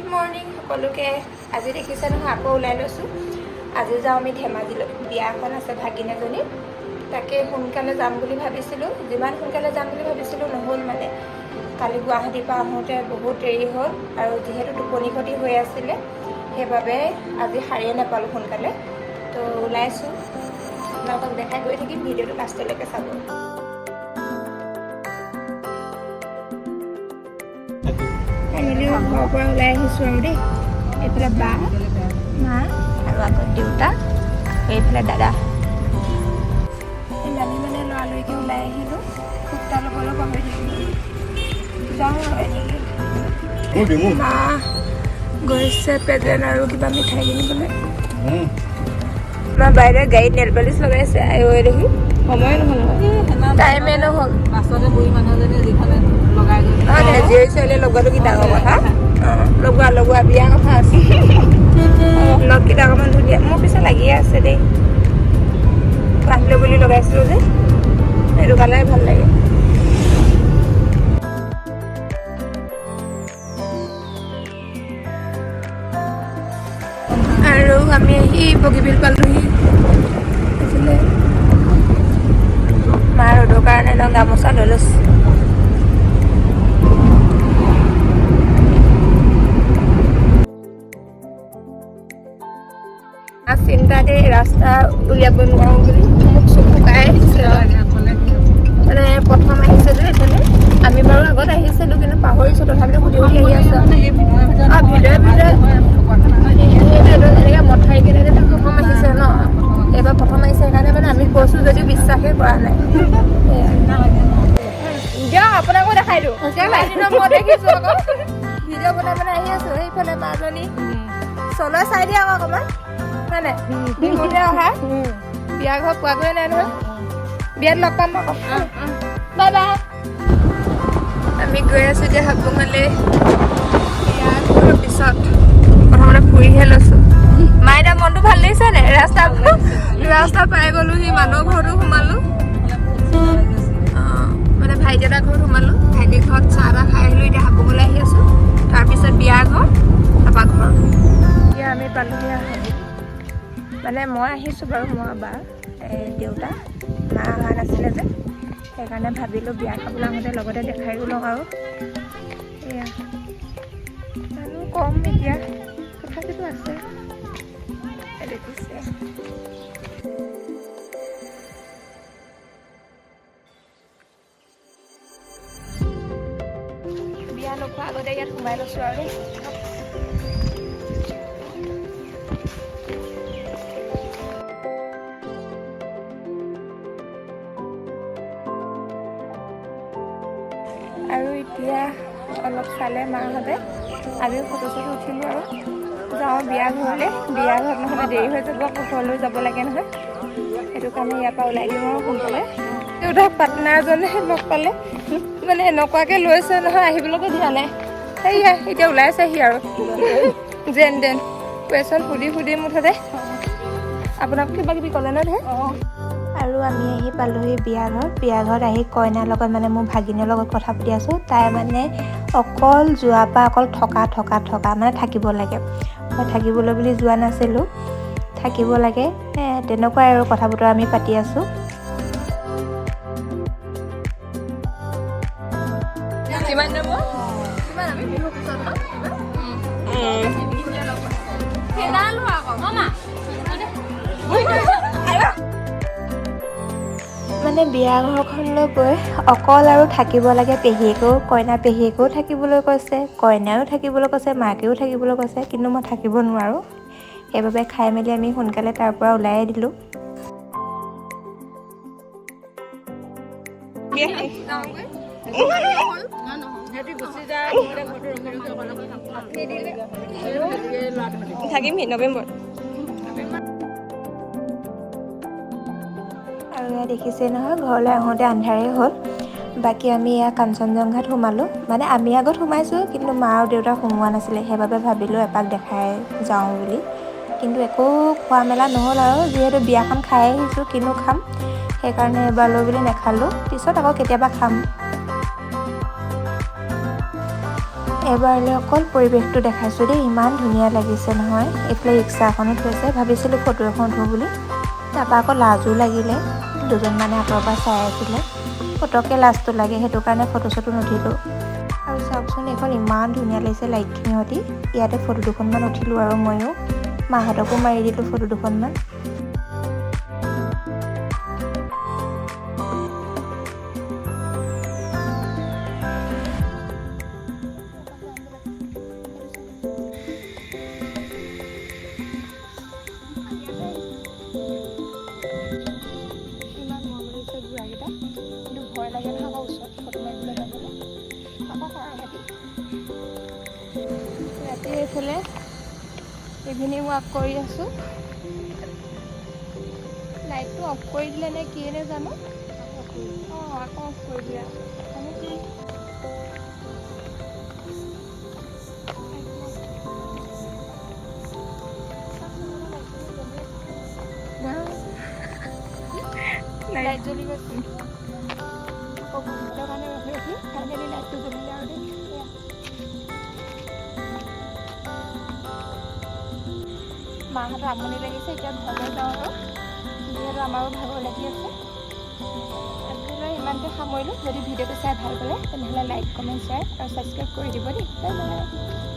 Good morning সকলোকে। আজি দেখিছে নহয় আকৌ ওলাই লৈছোঁ। আজি যাওঁ আমি ধেমাজিলৈ, বিয়া এখন আছে ভাগিন এজনী, তাকে সোনকালে যাম বুলি ভাবিছিলোঁ। যিমান সোনকালে যাম বুলি ভাবিছিলোঁ নহ'ল মানে। কালি গুৱাহাটীৰ পৰা আহোঁতে বহুত দেৰি হ'ল আৰু যিহেতু টোপনি ক্ষতি হৈ আছিলে সেইবাবে আজি সাৰিয়ে নাপালোঁ সোনকালে। তো ওলাইছোঁ, আপোনালোকক দেখাই গৈ থাকিম, ভিডিঅ'টো লাষ্টলৈকে চাব। ফাইনেলি ঘৰৰ পৰা ওলাই আহিছোঁ আৰু দেই। এইফালে বা, মা আৰু আকৌ দেউতা, এইফালে দাদা। আমি মানে লৰালৰিকৈ ওলাই আহিলোঁ, কুৰ্তা ল'বলৈ পাহৰি থাকিলোঁ। যাওঁ আৰু এনেকৈ। মা গৈছে প্ৰেজেণ্ট আৰু কিবা মিঠাই কিনিবলৈ। আমাৰ বাইদেৱে গাড়ীত নেল পালিচ লগাইছে, আই দেখি সময় নহ'ল, টাইমে নহ'ল। বাছতে বহি মানুহজনী যিখনে লগাই জীয়ৰী ছোৱালীয়ে লগোৱাটো কি ডাঙৰ কথা। লগোৱা বিয়া কথা আছে। লগকেইটা অকণমান ধুনীয়া, মোৰ পিছত লাগিয়ে আছে দেই। আহিলোঁ বুলি লগাইছিলোঁ যে, সেইটো কালাৰে ভাল লাগে। আৰু আমি আহি বগীবিল পালোহি। মা ৰ'দৰ কাৰণে গামোচা লৈ লৈছোঁ। চিন্তাতে ৰাস্তা উলিয়াব নোৱাৰোঁ বুলি মোক চকু শুকাই আহিছে। মানে প্ৰথম আহিছে যে এইফালে, আমি বাৰু আগত আহিছিলোঁ কিন্তু পাহৰিছোঁ, তথাপিতো সুধি সুধি আহি আছোঁ। ভিতৰে এনেকৈ মথাৰি কেনে প্ৰথম আহিছে ন, এইবাৰ প্ৰথম আহিছে সেইকাৰণে মানে আমি কৈছোঁ যদিও বিশ্বাসেই কৰা নাই। দিয়ক আপোনাকো দেখাই দিওঁ, মই দেখিছোঁ আকৌ ভিডিঅ' বনাই বনাই আহি আছোঁ। সেইফালে মাজনী চলৈ চাই দিয়া আকৌ অকণমান, হয় নাই? বিহুতে অহা, বিয়া ঘৰ পোৱাগৈ নাই নহয়। বিয়াত লগ পাম আকৌ। Bye bye. আমি গৈ আছোঁ এতিয়া হাবুঙলৈ। বিয়া ঘৰৰ পিছত প্ৰথমতে ফুৰিহে লৈছোঁ। মাইনা মনটো ভাল লাগিছে নে? ৰাস্তা পাই গ'লোহি, মানুহৰ ঘৰতো সোমালোঁ। মানে ভাইটি এটা ঘৰত সোমালোঁ, ভাইটিৰ ঘৰত চাহ তাহ খাই আহিলোঁ। এতিয়া হাবুঙলৈ আহি আছোঁ, তাৰপিছত বিয়া ঘৰ, তাৰপৰা ঘৰ। এতিয়া আমি পালোহি হাবুং। মানে মই আহিছোঁ বাৰু, মই বা দেউতা মা অহা নাছিলে যে, সেইকাৰণে ভাবিলোঁ বিয়া খাবলৈ আহোঁতে লগতে দেখাই লওঁ আৰু। এয়া মানুহ কম এতিয়া, তথাপিতো আছে দেখিছে। বিয়া নোখোৱা আগতে ইয়াত সোমাই লৈছোঁ আৰু দেই। আৰু এতিয়া অলপ চালে মাহঁতে, আমিও ফটো চটো উঠিলোঁ আৰু যাওঁ বিয়া ঘৰলৈ। বিয়া ঘৰত নহ'লে দেৰি হৈ যাব, আকৌ ঘৰলৈ যাব লাগে নহয়। সেইটো কাৰণে ইয়াৰ পৰা ওলাই দিওঁ আৰু সোনকালে। দেউতাক পাৰ্টনাৰজনে লগ পালে, মানে এনেকুৱাকৈ লৈছে নহয়, আহিবলৈকে দিয়া নাই। সেয়া এতিয়া ওলাইছেহি আৰু যেন তেন কুৱেশ্যন সুধি সুধি মুঠতে আপোনাক কিবা কিবি ক'লে ন ধেৰ। আৰু আমি আহি পালোহি বিয়া ঘৰ। বিয়া ঘৰত আহি কইনাৰ লগত মানে মোৰ ভাগিনৰ লগত কথা পাতি আছোঁ। তাই মানে অকল যোৱাৰ পৰা অকল থকা মানে থাকিব লাগে। মই থাকিবলৈ বুলি যোৱা নাছিলোঁ, থাকিব লাগে, তেনেকুৱাই আৰু কথা বতৰা আমি পাতি আছোঁ। কিমান দাম? কিমান আমি বিহু পিছত ন? মানে বিয়া ঘৰখনলৈ গৈ অকল আৰু থাকিব লাগে পেহীয়েকেও, কইনা পেহীয়েকেও থাকিবলৈ কৈছে, কইনাও থাকিবলৈ কৈছে, মাকেও থাকিবলৈ কৈছে, কিন্তু মই থাকিব নোৱাৰোঁ। সেইবাবে খাই মেলি আমি সোনকালে তাৰ পৰা ওলাই দিলোঁ। থাকিমহি নৱেম্বৰত। আৰু এয়া দেখিছেই নহয়, ঘৰলৈ আহোঁতে আন্ধাৰেই হ'ল। বাকী আমি এয়া কাঞ্চনজংঘাত সোমালোঁ। মানে আমি আগত সোমাইছোঁ, কিন্তু মা আৰু দেউতা সোমোৱা নাছিলে, সেইবাবে ভাবিলোঁ এপাক দেখাই যাওঁ বুলি। কিন্তু একো খোৱা মেলা নহ'ল আৰু, যিহেতু বিয়াখন খাই আহিছোঁ কিনো খাম, সেইকাৰণে এবাৰলৈ বুলি নাখালোঁ, পিছত আকৌ কেতিয়াবা খাম। এবাৰলৈ অকল পৰিৱেশটো দেখাইছোঁ দেই, ইমান ধুনীয়া লাগিছে নহয়। এইফালে ৰিক্সা এখনো থৈছে, ভাবিছিলোঁ ফটো এখন উঠোঁ বুলি, তাৰপৰা আকৌ লাজো লাগিলে, দুজনমানে আঁতৰৰ পৰা চাই আছিলে, পটককৈ লাজটো লাগে, সেইটো কাৰণে ফটো চটো নুঠিলোঁ। আৰু চাওকচোন এইখন ইমান ধুনীয়া লাগিছে লাইটখিনি সৈতে, ইয়াতে ফটো দুখনমান উঠিলোঁ আৰু ময়ো মাহঁতকো মাৰি দিলোঁ ফটো দুখনমান। ইমান মৰম লাগিছে বুঢ়াকেইটা, কিন্তু ভয় লাগে নহয় আকৌ ওচৰত ফটো মাৰিবলৈ যাবলৈ, আকৌ সিহঁতি ৰাতি এইফালে ইভিনিং ৱাক কৰি আছোঁ। লাইটটো অফ কৰি দিলে নে কিয়ে নে জানো। অঁ আকৌ অফ কৰি দিয়া মানে কি লাইট জ্বলি গৈছে আকৌ ভণ্টিৰ কাৰণে ৰখি ফাইনেলি লাইটটো জ্বলিলে আৰু দেই। মাহঁতৰ আমনি লাগিছে, এতিয়া ঘৰলৈ যাওঁ আৰু যিহেতু আমাৰো ভাগৰ লাগি আছে। আজিলৈ ইমানতে সামৰিলোঁ। যদি ভিডিঅ'টো চাই ভাল পালে তেনেহ'লে লাইক, কমেণ্ট, শ্বেয়াৰ আৰু ছাবস্ক্ৰাইব কৰি দিব দেই। Bye bye.